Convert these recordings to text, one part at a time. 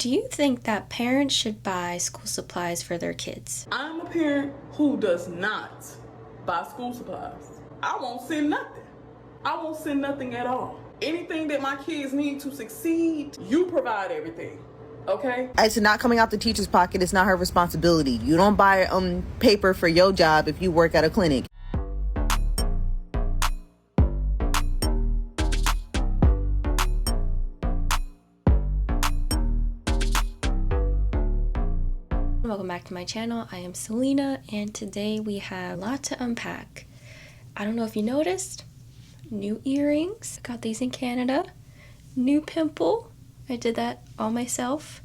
Do you think that parents should buy school supplies for their kids? I'm a parent who does not buy school supplies. I won't send nothing. I won't send nothing at all. Anything that my kids need to succeed, you provide everything. Okay? It's not coming out the teacher's pocket. It's not her responsibility. You don't buy paper for your job if you work at a clinic. Welcome back to my channel. I am Selena, and today we have a lot to unpack. I don't know if you noticed, new earrings. Got these in Canada. New pimple. I did that all myself.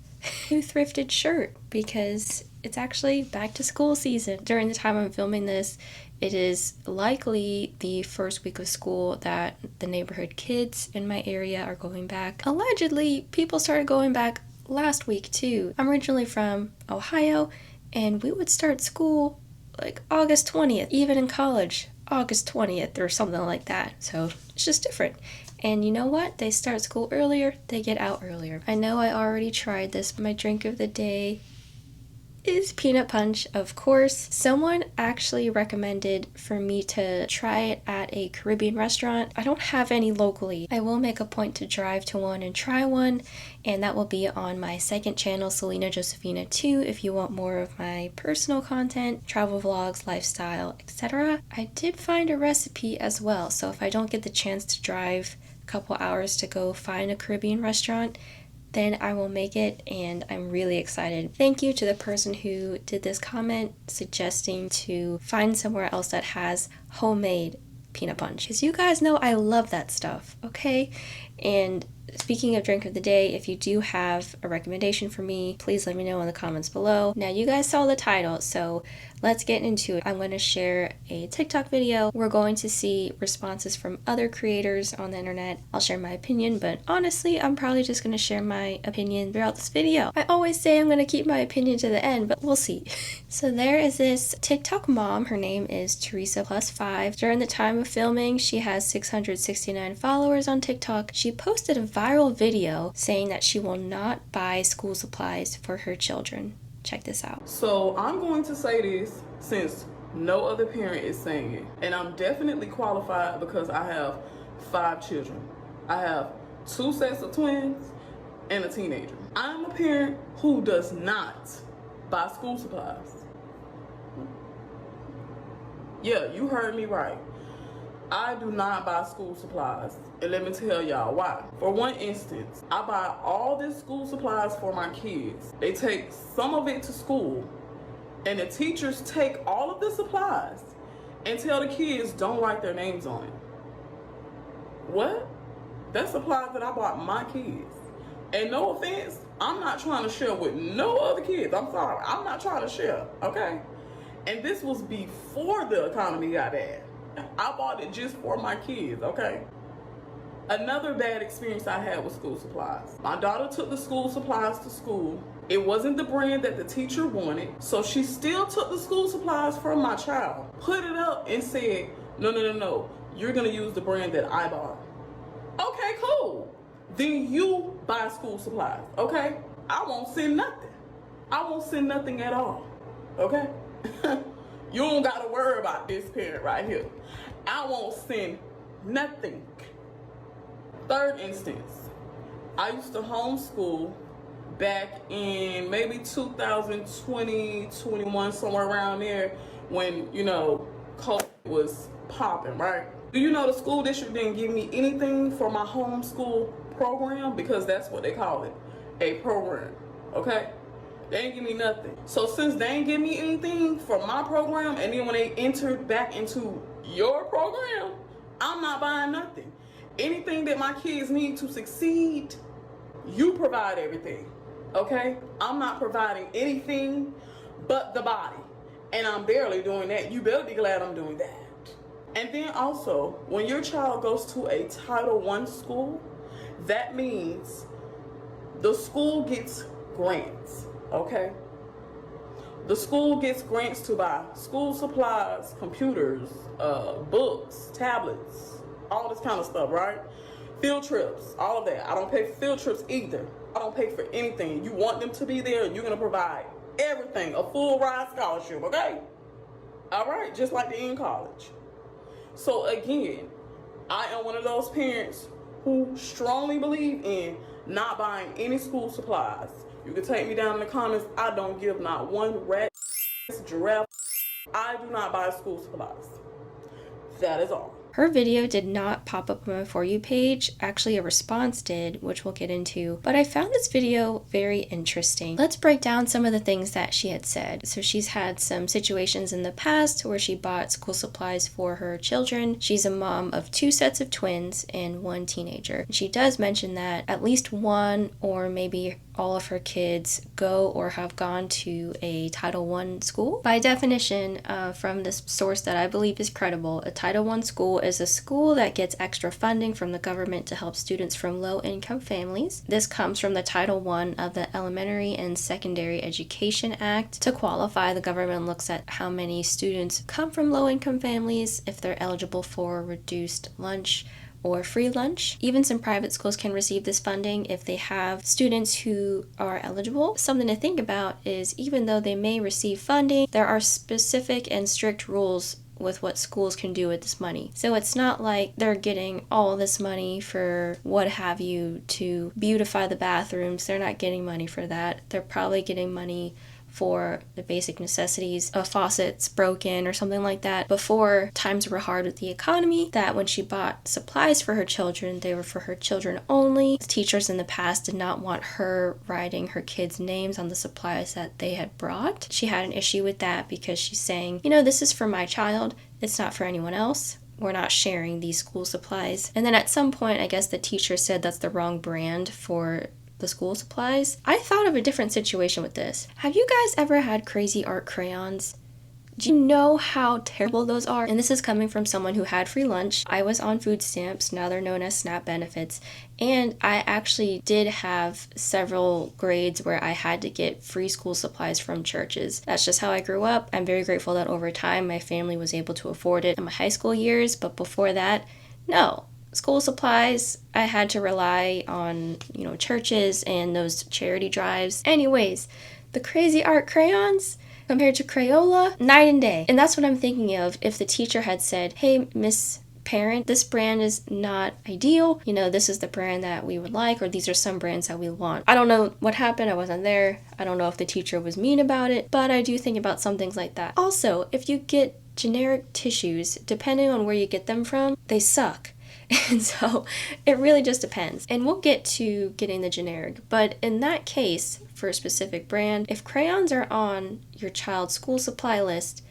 New thrifted shirt because it's actually back to school season. During the time I'm filming this, it is likely the first week of school that the neighborhood kids in my area are going back. Allegedly, people started going back last week too. I'm originally from Ohio, and we would start school like August 20th, even in college, August 20th or something like that. So it's just different. And you know what? They start school earlier, they get out earlier. I know I already tried this, but my drink of the day is peanut punch, of course. Someone actually recommended for me to try it at a Caribbean restaurant. I don't have any locally. I will make a point to drive to one and try one, and that will be on my second channel, Selena Josephina 2, if you want more of my personal content, travel vlogs, lifestyle, etc. I did find a recipe as well, so if I don't get the chance to drive a couple hours to go find a Caribbean restaurant, then I will make it, and I'm really excited. Thank you to the person who did this comment suggesting to find somewhere else that has homemade peanut punch, because you guys know I love that stuff, okay? And speaking of drink of the day, if you do have a recommendation for me, please let me know in the comments below. Now, you guys saw the title, so let's get into it. I'm going to share a TikTok video. We're going to see responses from other creators on the internet. I'll share my opinion, but honestly, I'm probably just going to share my opinion throughout this video. I always say I'm going to keep my opinion to the end, but we'll see. So there is this TikTok mom. Her name is Teresa+5. During the time of filming, she has 669 followers on TikTok. She posted a viral video saying that she will not buy school supplies for her children. Check this out. So I'm going to say this since no other parent is saying it. And I'm definitely qualified because I have 5 children. I have 2 sets of twins and a teenager. I'm a parent who does not buy school supplies. Yeah, you heard me right. I do not buy school supplies, and let me tell y'all why. For one instance, I buy all this school supplies for my kids. They take some of it to school, and the teachers take all of the supplies and tell the kids don't write their names on it. What? That's supplies that I bought my kids. And no offense, I'm not trying to share with no other kids. I'm sorry, I'm not trying to share, okay? And this was before the economy got bad. I bought it just for my kids, okay? Another bad experience I had with school supplies. My daughter took the school supplies to school. It wasn't the brand that the teacher wanted, so she still took the school supplies from my child, put it up and said, no, you're gonna use the brand that I bought. Okay, cool. Then you buy school supplies, okay? I won't send nothing. I won't send nothing at all, okay? You don't gotta worry about this parent right here. I won't send nothing. Third instance, I used to homeschool back in maybe 2020, 21, somewhere around there when, you know, COVID was popping, right? Do you know the school district didn't give me anything for my homeschool program? Because that's what they call it, a program, okay? They ain't give me nothing. So since they ain't give me anything for my program, and then when they entered back into your program, I'm not buying nothing. Anything that my kids need to succeed, you provide everything, okay? I'm not providing anything but the body, and I'm barely doing that. You better be glad I'm doing that. And then also, when your child goes to a Title I school, that means the school gets grants. Okay, the school gets grants to buy school supplies, computers, books, tablets, all this kind of stuff, right? Field trips, all of that. I don't pay for field trips either. I don't pay for anything. You want them to be there, you're going to provide everything, a full ride scholarship, okay? All right, just like they're in college. So again, I am one of those parents who strongly believe in not buying any school supplies. You can take me down in the comments. I don't give not one rat, giraffe. I do not buy school supplies. That is all. Her video did not pop up on my For You page. Actually, a response did, which we'll get into. But I found this video very interesting. Let's break down some of the things that she had said. So she's had some situations in the past where she bought school supplies for her children. She's a mom of 2 sets of twins and 1 teenager. She does mention that at least one or maybe all of her kids go or have gone to a Title I school. By definition, from this source that I believe is credible, a Title I school is a school that gets extra funding from the government to help students from low-income families. This comes from the Title I of the Elementary and Secondary Education Act. To qualify, the government looks at how many students come from low-income families, if they're eligible for reduced lunch or free lunch. Even some private schools can receive this funding if they have students who are eligible. Something to think about is even though they may receive funding, there are specific and strict rules with what schools can do with this money. So it's not like they're getting all this money for what have you to beautify the bathrooms. They're not getting money for that. They're probably getting money for the basic necessities. A faucet's broken or something like that. Before, times were hard with the economy, that when she bought supplies for her children, they were for her children only. Teachers in the past did not want her writing her kids' names on the supplies that they had brought. She had an issue with that because she's saying, you know, this is for my child, it's not for anyone else. We're not sharing these school supplies. And then at some point, I guess the teacher said that's the wrong brand for the school supplies. I thought of a different situation with this. Have you guys ever had crazy art crayons? Do you know how terrible those are? And this is coming from someone who had free lunch. I was on food stamps, now they're known as SNAP benefits, and I actually did have several grades where I had to get free school supplies from churches. That's just how I grew up. I'm very grateful that over time my family was able to afford it in my high school years, but before that, no. School supplies, I had to rely on, churches and those charity drives. Anyways, the crazy art crayons compared to Crayola, night and day. And that's what I'm thinking of if the teacher had said, hey, Miss Parent, this brand is not ideal. This is the brand that we would like, or these are some brands that we want. I don't know what happened. I wasn't there. I don't know if the teacher was mean about it, but I do think about some things like that. Also, if you get generic tissues, depending on where you get them from, they suck. And so it really just depends. And we'll get to getting the generic. But in that case, for a specific brand, if crayons are on your child's school supply list,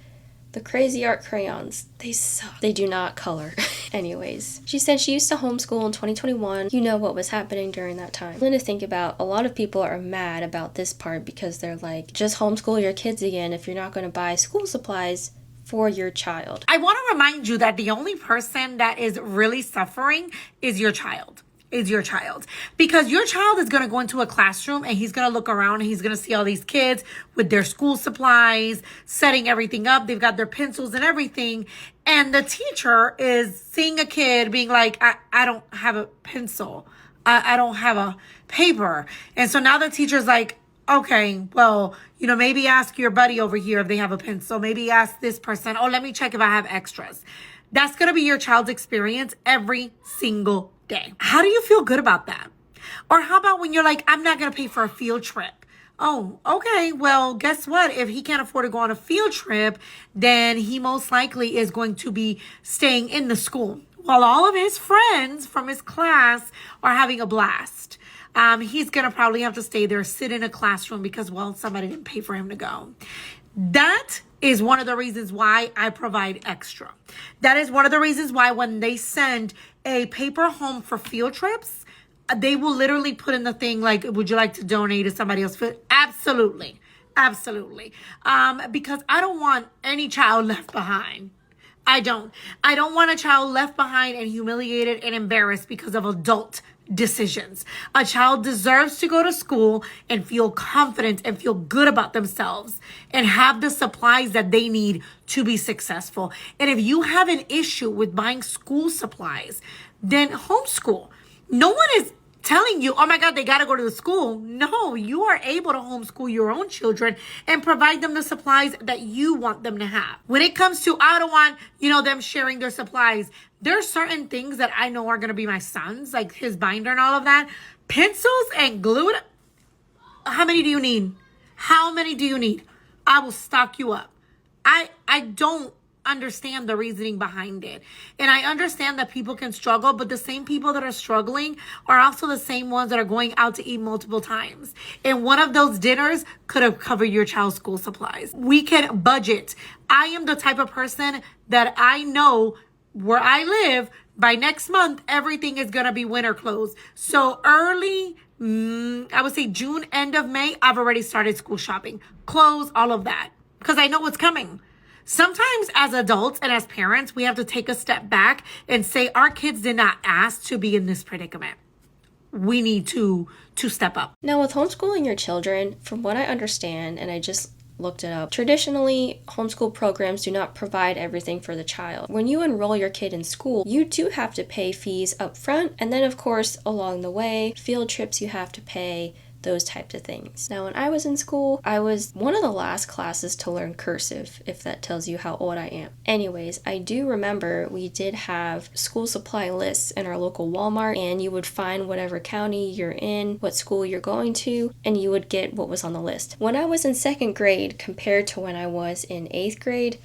the crazy art crayons, they suck. They do not color. Anyways, she said she used to homeschool in 2021. You know what was happening during that time. I'm going to think about a lot of people are mad about this part because they're like, just homeschool your kids again if you're not going to buy school supplies for your child. I want to remind you that the only person that is really suffering is your child. Because your child is going to go into a classroom and he's going to look around and he's going to see all these kids with their school supplies, setting everything up. They've got their pencils and everything. And the teacher is seeing a kid being like, I don't have a pencil. I don't have a paper. And so now the teacher's like, okay, well, maybe ask your buddy over here if they have a pencil. Maybe ask this person. Oh, let me check if I have extras. That's going to be your child's experience every single day. How do you feel good about that? Or how about when you're like, I'm not going to pay for a field trip. Oh, okay. Well, guess what? If he can't afford to go on a field trip, then he most likely is going to be staying in the school while all of his friends from his class are having a blast. He's going to probably have to stay there, sit in a classroom because, well, somebody didn't pay for him to go. That is one of the reasons why I provide extra. That is one of the reasons why when they send a paper home for field trips, they will literally put in the thing like, would you like to donate to somebody else? Absolutely. Absolutely. Because I don't want any child left behind. I don't want a child left behind and humiliated and embarrassed because of adult decisions. A child deserves to go to school and feel confident and feel good about themselves and have the supplies that they need to be successful. And if you have an issue with buying school supplies, then homeschool. No one is telling you, oh my God, they got to go to the school. No, you are able to homeschool your own children and provide them the supplies that you want them to have. When it comes to, I don't want, them sharing their supplies. There are certain things that I know are going to be my son's, like his binder and all of that. Pencils and glue. How many do you need? How many do you need? I will stock you up. I don't understand the reasoning behind it. And I understand that people can struggle, but the same people that are struggling are also the same ones that are going out to eat multiple times. And one of those dinners could have covered your child's school supplies. We can budget. I am the type of person that I know where I live, by next month, everything is going to be winter clothes. So early, I would say June, end of May, I've already started school shopping. Clothes, all of that. Because I know what's coming. Sometimes as adults and as parents, we have to take a step back and say our kids did not ask to be in this predicament. We need to step up. Now, with homeschooling your children, from what I understand, and I just looked it up, traditionally, homeschool programs do not provide everything for the child. When you enroll your kid in school, you do have to pay fees up front, and then of course, along the way, field trips you have to pay, those types of things. Now, when I was in school, I was one of the last classes to learn cursive, if that tells you how old I am. Anyways, I do remember we did have school supply lists in our local Walmart, and you would find whatever county you're in, what school you're going to, and you would get what was on the list. When I was in 2nd grade compared to when I was in 8th grade,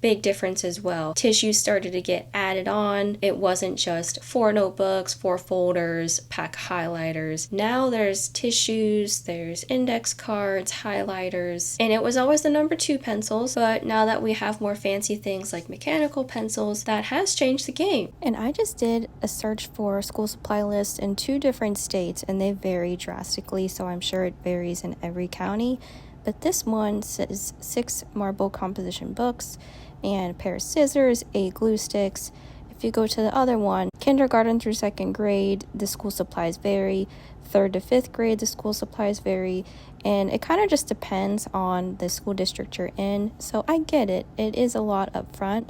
big difference as well. Tissues started to get added on. It wasn't just 4 notebooks, 4 folders, pack highlighters. Now there's tissues, there's index cards, highlighters, and it was always the number 2 pencils, but now that we have more fancy things like mechanical pencils, that has changed the game. And I just did a search for school supply lists in 2 different states, and they vary drastically, so I'm sure it varies in every county. But this one says 6 marble composition books and a pair of scissors, 8 glue sticks. If you go to the other one, kindergarten through 2nd grade, the school supplies vary. 3rd to 5th grade, the school supplies vary. And it kind of just depends on the school district you're in. So I get it. It is a lot up front.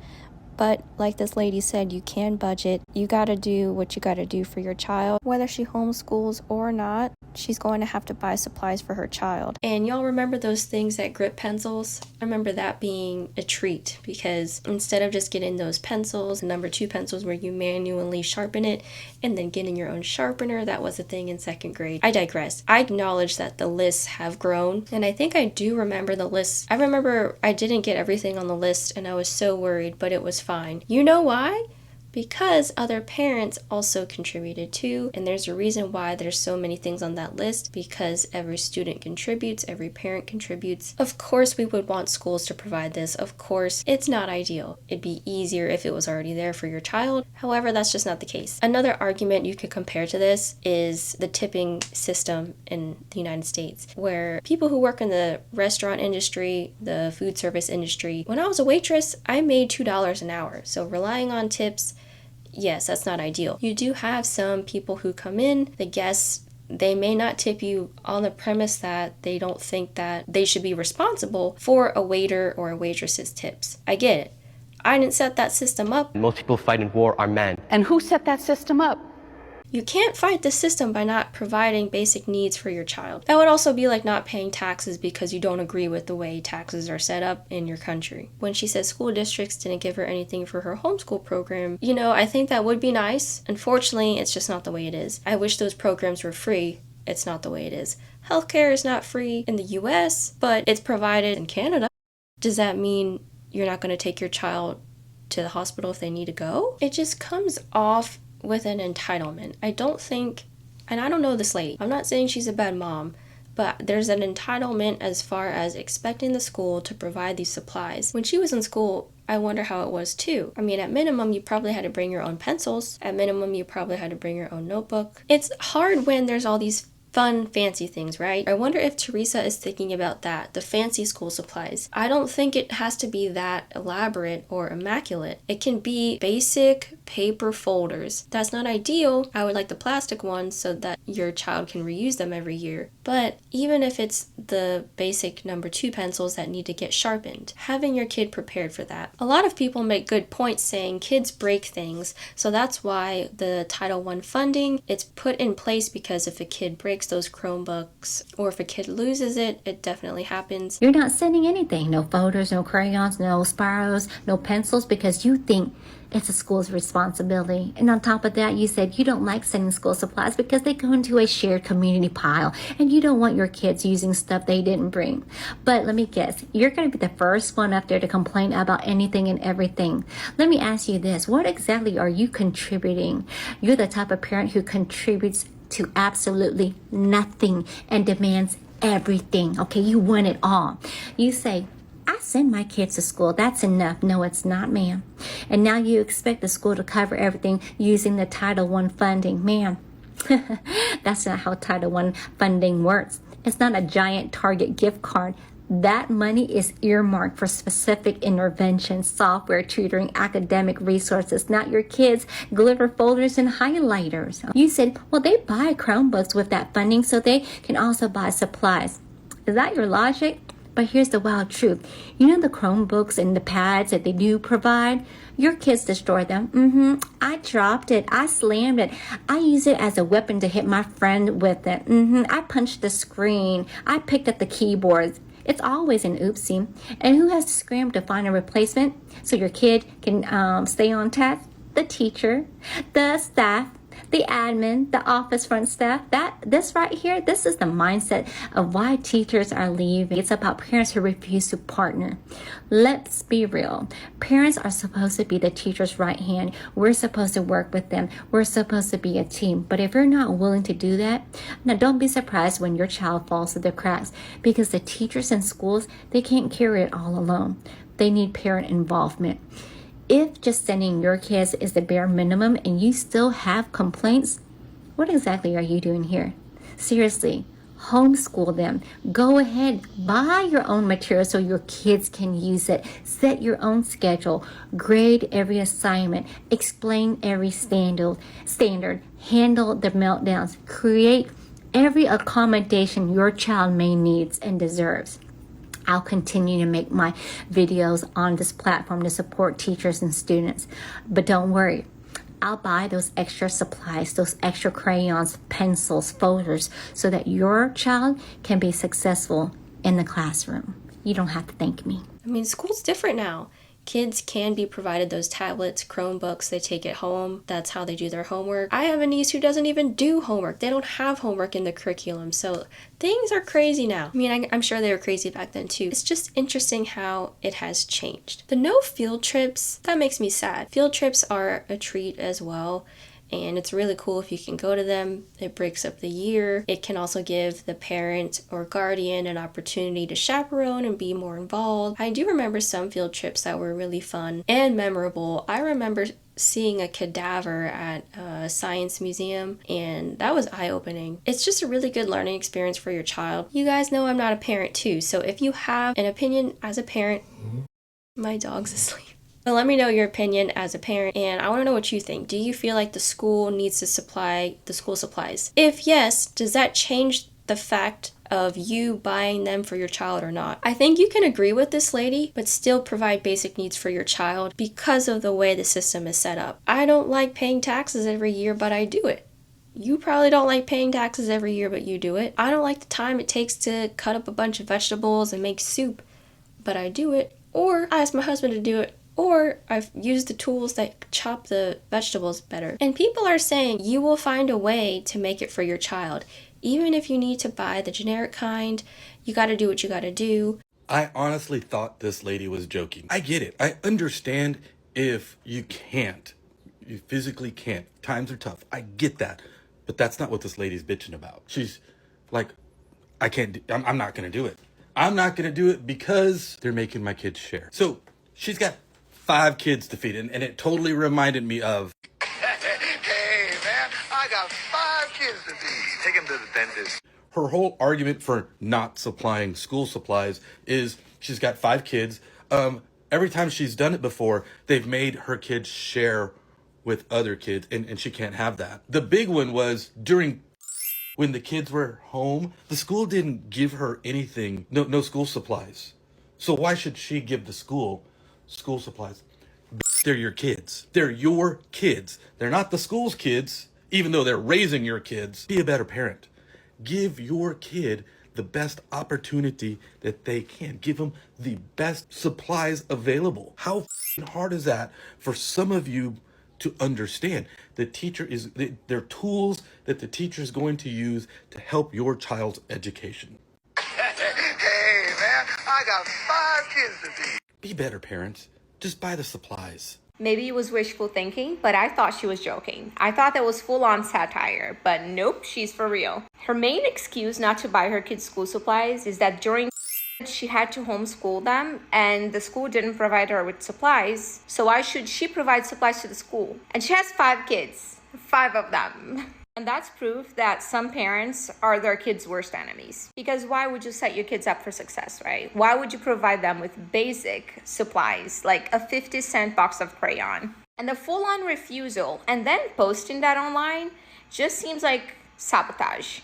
But like this lady said, you can budget. You got to do what you got to do for your child. Whether she homeschools or not, she's going to have to buy supplies for her child. And y'all remember those things that grip pencils? I remember that being a treat, because instead of just getting those pencils, number 2 pencils where you manually sharpen it and then getting your own sharpener, that was a thing in 2nd grade. I digress. I acknowledge that the lists have grown, and I think I do remember the lists. I remember I didn't get everything on the list and I was so worried, but it was fine. You know why? Because other parents also contributed too, and there's a reason why there's so many things on that list, because every student contributes, every parent contributes. Of course we would want schools to provide this. Of course, it's not ideal. It'd be easier if it was already there for your child. However, that's just not the case. Another argument you could compare to this is the tipping system in the United States, where people who work in the restaurant industry, the food service industry, when I was a waitress, I made $2 an hour. So relying on tips, yes, that's not ideal. You do have some people who come in, the guests, they may not tip you on the premise that they don't think that they should be responsible for a waiter or a waitress's tips. I get it. I didn't set that system up. Most people fighting war are men. And who set that system up? You can't fight the system by not providing basic needs for your child. That would also be like not paying taxes because you don't agree with the way taxes are set up in your country. When she says school districts didn't give her anything for her homeschool program, I think that would be nice. Unfortunately, it's just not the way it is. I wish those programs were free. It's not the way it is. Healthcare is not free in the US, but it's provided in Canada. Does that mean you're not going to take your child to the hospital if they need to go? It just comes off with an entitlement. I don't think, and I don't know this lady, I'm not saying she's a bad mom, but there's an entitlement as far as expecting the school to provide these supplies. When she was in school, I wonder how it was too. I mean, at minimum, you probably had to bring your own pencils. At minimum, you probably had to bring your own notebook. It's hard when there's all these fun, fancy things, right? I wonder if Teresa is thinking about that, the fancy school supplies. I don't think it has to be that elaborate or immaculate. It can be basic paper folders. That's not ideal. I would like the plastic ones so that your child can reuse them every year. But even if it's the basic number 2 pencils that need to get sharpened, having your kid prepared for that. A lot of people make good points saying kids break things, so that's why the Title I funding, it's put in place because if a kid breaks those Chromebooks or if a kid loses it, it definitely happens. You're not sending anything, no folders, no crayons, no spiros, no pencils, because you think it's a school's responsibility. And on top of that, you said you don't like sending school supplies because they go into a shared community pile and you don't want your kids using stuff they didn't bring. But let me guess, you're going to be the first one up there to complain about anything and everything. Let me ask you this, what exactly are you contributing? You're the type of parent who contributes to absolutely nothing and demands everything. Okay, you want it all. You say, I send my kids to school. That's enough. No, it's not, ma'am. And now you expect the school to cover everything using the Title I funding. Ma'am, that's not how Title I funding works. It's not a giant Target gift card. That money is earmarked for specific interventions, software, tutoring, academic resources, not your kids' glitter folders and highlighters. You said, well, they buy Chromebooks with that funding so they can also buy supplies. Is that your logic? But here's the wild truth. You know the Chromebooks and the pads that they do provide? Your kids destroy them. I dropped it. I slammed it. I use it as a weapon to hit my friend with it. I punched the screen. I picked up the keyboards. It's always an oopsie. And who has to scram to find a replacement so your kid can stay on task? The teacher, the staff, the admin, the office front staff. This right here, this is the mindset of why teachers are leaving. It's about parents who refuse to partner. Let's be real. Parents are supposed to be the teacher's right hand. We're supposed to work with them. We're supposed to be a team. But if you're not willing to do that, now don't be surprised when your child falls through the cracks, because the teachers in schools, they can't carry it all alone. They need parent involvement. If just sending your kids is the bare minimum and you still have complaints, what exactly are you doing here? Seriously, homeschool them. Go ahead, buy your own material so your kids can use it. Set your own schedule. Grade every assignment. Explain every standard. Handle the meltdowns. Create every accommodation your child may needs and deserves. I'll continue to make my videos on this platform to support teachers and students. But don't worry, I'll buy those extra supplies, those extra crayons, pencils, folders, so that your child can be successful in the classroom. You don't have to thank me. I mean, school's different now. Kids can be provided those tablets, Chromebooks, they take it home. That's how they do their homework. I have a niece who doesn't even do homework. They don't have homework in the curriculum. So things are crazy now. I mean, I'm sure they were crazy back then too. It's just interesting how it has changed. The no field trips, that makes me sad. Field trips are a treat as well. And it's really cool if you can go to them. It breaks up the year. It can also give the parent or guardian an opportunity to chaperone and be more involved. I do remember some field trips that were really fun and memorable. I remember seeing a cadaver at a science museum, and that was eye-opening. It's just a really good learning experience for your child. You guys know I'm not a parent too, so if you have an opinion as a parent, my dog's asleep. But let me know your opinion as a parent, and I want to know what you think. Do you feel like the school needs to supply the school supplies? If yes, does that change the fact of you buying them for your child or not? I think you can agree with this lady, but still provide basic needs for your child because of the way the system is set up. I don't like paying taxes every year, but I do it. You probably don't like paying taxes every year, but you do it. I don't like the time it takes to cut up a bunch of vegetables and make soup, but I do it. Or I ask my husband to do it. Or I've used the tools that chop the vegetables better. And people are saying you will find a way to make it for your child. Even if you need to buy the generic kind, you gotta do what you gotta do. I honestly thought this lady was joking. I get it. I understand if you can't. You physically can't. Times are tough. I get that. But that's not what this lady's bitching about. She's like, I'm not gonna do it. I'm not gonna do it because they're making my kids share. So she's got 5 kids to feed, and it totally reminded me of, hey man, I got 5 kids to feed. Take them to the dentist. Her whole argument for not supplying school supplies is she's got 5 kids. Every time she's done it before, they've made her kids share with other kids, and she can't have that. The big one was during when the kids were home, the school didn't give her anything, no school supplies. So why should she give the school supplies? They're your kids. They're your kids. They're not the school's kids, even though they're raising your kids. Be a better parent. Give your kid the best opportunity that they can. Give them the best supplies available. How hard is that for some of you to understand? The teacher is, they're tools that the teacher is going to use to help your child's education. Hey, man, I got 5 kids to feed. Be better parents. Just buy the supplies. Maybe it was wishful thinking, but I thought she was joking. I thought that was full-on satire, but nope, she's for real. Her main excuse not to buy her kids school supplies is that during she had to homeschool them and the school didn't provide her with supplies, so why should she provide supplies to the school? And she has 5 kids, 5 of them. And that's proof that some parents are their kids' worst enemies. Because why would you set your kids up for success, right? Why would you provide them with basic supplies like a 50-cent box of crayon? And the full-on refusal and then posting that online just seems like sabotage.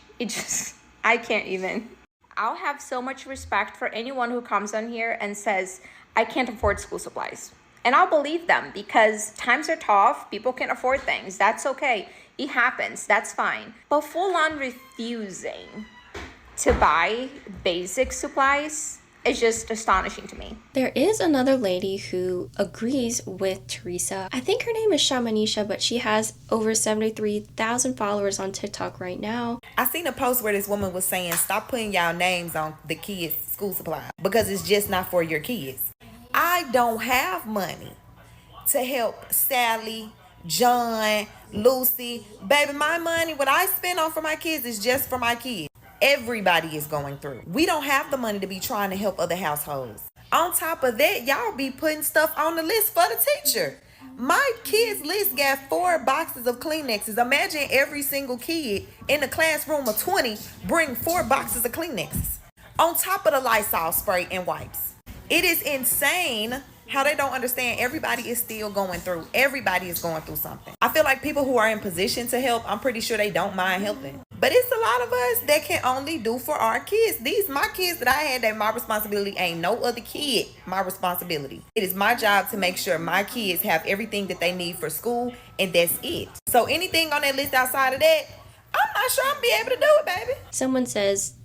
I can't even. I'll have so much respect for anyone who comes on here and says, I can't afford school supplies. And I'll believe them because times are tough. People can't afford things. That's okay. It happens. That's fine. But full-on refusing to buy basic supplies is just astonishing to me. There is another lady who agrees with Teresa. I think her name is Shamanisha, but she has over 73,000 followers on TikTok right now. I seen a post where this woman was saying, stop putting y'all names on the kids' school supply because it's just not for your kids. I don't have money to help Sally, John, Lucy. Baby, my money, what I spend on for my kids is just for my kids. Everybody is going through. We don't have the money to be trying to help other households. On top of that, y'all be putting stuff on the list for the teacher. My kids' list got 4 boxes of Kleenexes. Imagine every single kid in the classroom of 20 bring 4 boxes of Kleenexes. On top of the Lysol spray and wipes. It is insane how they don't understand everybody is still going through. Everybody is going through something. I feel like people who are in position to help, I'm pretty sure they don't mind helping. But it's a lot of us that can only do for our kids. These my kids that I had, that my responsibility. Ain't no other kid my responsibility. It is my job to make sure my kids have everything that they need for school, and that's it. So anything on that list outside of that, I'm not sure I'll be able to do it, baby. Someone says,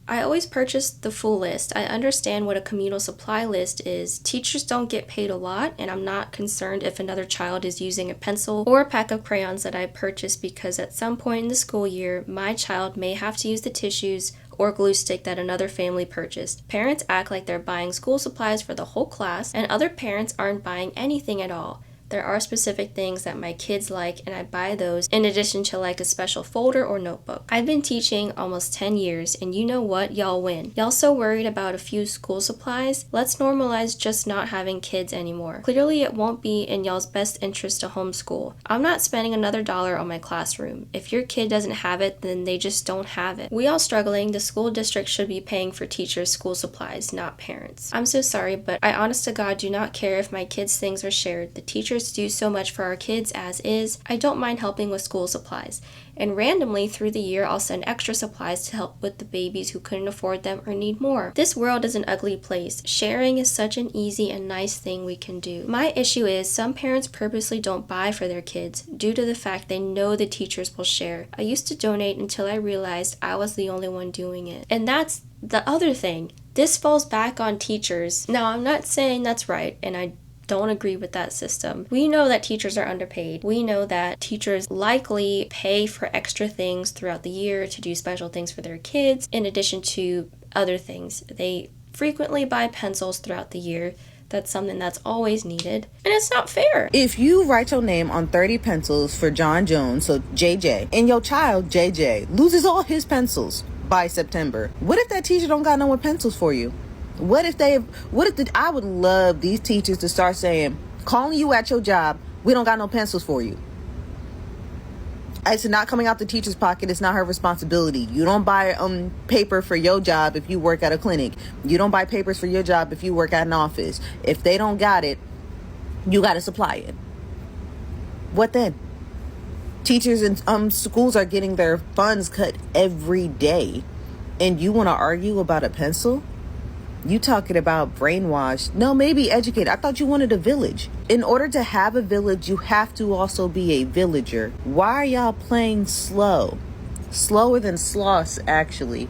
I always purchase the full list. I understand what a communal supply list is. Teachers don't get paid a lot, and I'm not concerned if another child is using a pencil or a pack of crayons that I purchased because at some point in the school year, my child may have to use the tissues or glue stick that another family purchased. Parents act like they're buying school supplies for the whole class, and other parents aren't buying anything at all. There are specific things that my kids like, and I buy those in addition to like a special folder or notebook. I've been teaching almost 10 years, and you know what? Y'all win. Y'all so worried about a few school supplies? Let's normalize just not having kids anymore. Clearly, it won't be in y'all's best interest to homeschool. I'm not spending another dollar on my classroom. If your kid doesn't have it, then they just don't have it. We all struggling. The school district should be paying for teachers' school supplies, not parents. I'm so sorry, but I honest to God do not care if my kids' things are shared. The teachers do so much for our kids as is. I don't mind helping with school supplies. And randomly through the year, I'll send extra supplies to help with the babies who couldn't afford them or need more. This world is an ugly place. Sharing is such an easy and nice thing we can do. My issue is some parents purposely don't buy for their kids due to the fact they know the teachers will share. I used to donate until I realized I was the only one doing it. And that's the other thing. This falls back on teachers. Now, I'm not saying that's right, and I don't agree with that system. We know that teachers are underpaid. We know that teachers likely pay for extra things throughout the year to do special things for their kids in addition to other things. They frequently buy pencils throughout the year. That's something that's always needed, and it's not fair. If you write your name on 30 pencils for John Jones, so JJ, and your child JJ loses all his pencils by September, what if that teacher don't got no more pencils for you? I would love these teachers to start saying, calling you at your job, we don't got no pencils for you. It's not coming out the teacher's pocket. It's not her responsibility. You don't buy paper for your job if you work at a clinic. You don't buy papers for your job if you work at an office. If they don't got it, you got to supply it. What then? Teachers and schools are getting their funds cut every day. And you want to argue about a pencil? You talking about brainwashed? No, maybe educated. I thought you wanted a village. In order to have a village, you have to also be a villager. Why are y'all playing slow? Slower than sloths, actually.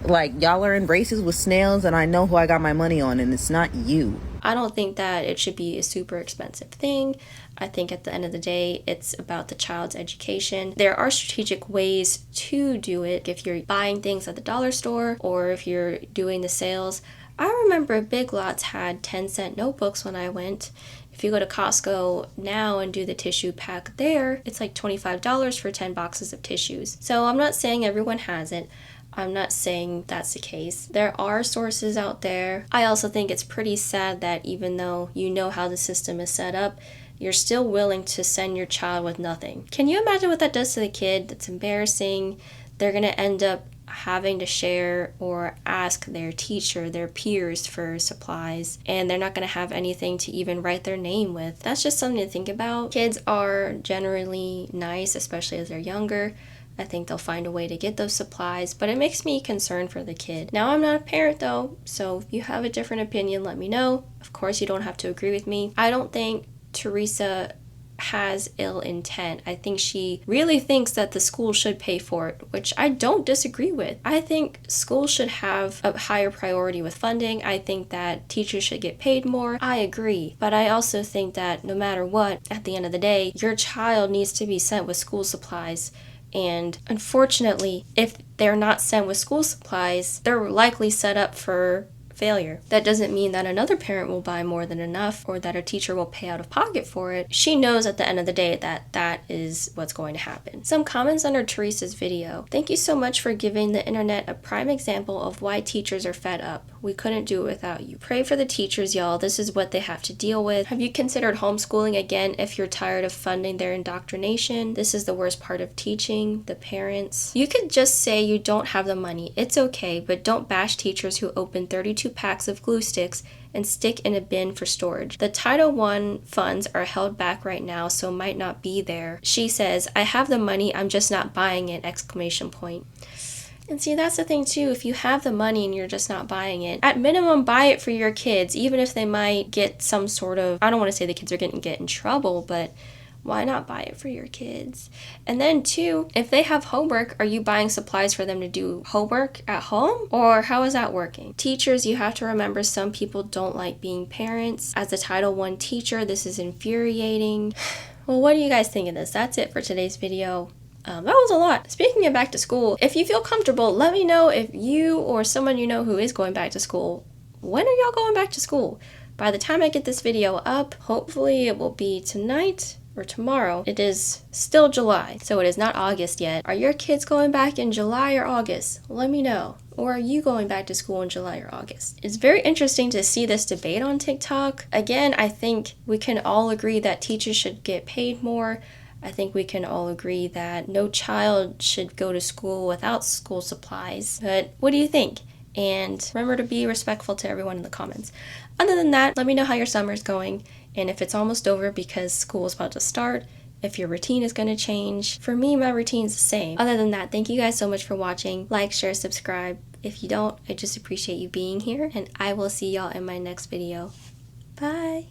Like, y'all are in races with snails, and I know who I got my money on, and it's not you. I don't think that it should be a super expensive thing. I think at the end of the day, it's about the child's education. There are strategic ways to do it if you're buying things at the dollar store or if you're doing the sales. I remember Big Lots had 10-cent notebooks when I went. If you go to Costco now and do the tissue pack there, it's like $25 for 10 boxes of tissues. So I'm not saying everyone has it. I'm not saying that's the case. There are sources out there. I also think it's pretty sad that even though you know how the system is set up, you're still willing to send your child with nothing. Can you imagine what that does to the kid? That's embarrassing. They're gonna end up having to share or ask their teacher, their peers for supplies, and they're not going to have anything to even write their name with. That's just something to think about. Kids are generally nice, especially as they're younger. I think they'll find a way to get those supplies, but it makes me concerned for the kid. Now, I'm not a parent though, so if you have a different opinion, let me know. Of course, you don't have to agree with me. I don't think Teresa has ill intent. I think she really thinks that the school should pay for it, which I don't disagree with. I think schools should have a higher priority with funding. I think that teachers should get paid more. I agree. But I also think that no matter what, at the end of the day, your child needs to be sent with school supplies. And unfortunately, if they're not sent with school supplies, they're likely set up for failure. That doesn't mean that another parent will buy more than enough or that a teacher will pay out of pocket for it. She knows at the end of the day that that is what's going to happen. Some comments under Teresa's video. Thank you so much for giving the internet a prime example of why teachers are fed up. We couldn't do it without you. Pray for the teachers, y'all. This is what they have to deal with. Have you considered homeschooling again if you're tired of funding their indoctrination? This is the worst part of teaching, the parents. You could just say you don't have the money. It's okay, but don't bash teachers who open 32 packs of glue sticks and stick in a bin for storage. The Title I funds are held back right now, so might not be there. She says, I have the money, I'm just not buying it, exclamation point. And see, that's the thing too, if you have the money and you're just not buying it, at minimum buy it for your kids, even if they might get some sort of, I don't want to say the kids are going to get in trouble, but why not buy it for your kids? And then two, if they have homework, are you buying supplies for them to do homework at home? Or how is that working? Teachers, you have to remember some people don't like being parents. As a Title I teacher, this is infuriating. Well, what do you guys think of this? That's it for today's video. That was a lot. Speaking of back to school, if you feel comfortable, let me know if you or someone you know who is going back to school. When are y'all going back to school? By the time I get this video up, hopefully it will be tonight or tomorrow. It is still July, so it is not August yet. Are your kids going back in July or August? Let me know. Or are you going back to school in July or August? It's very interesting to see this debate on TikTok. Again, I think we can all agree that teachers should get paid more. I think we can all agree that no child should go to school without school supplies. But what do you think? And remember to be respectful to everyone in the comments. Other than that, let me know how your summer is going and if it's almost over because school is about to start, if your routine is going to change. For me, my routine's the same. Other than that, thank you guys so much for watching. Like, share, subscribe. If you don't, I just appreciate you being here, and I will see y'all in my next video. Bye!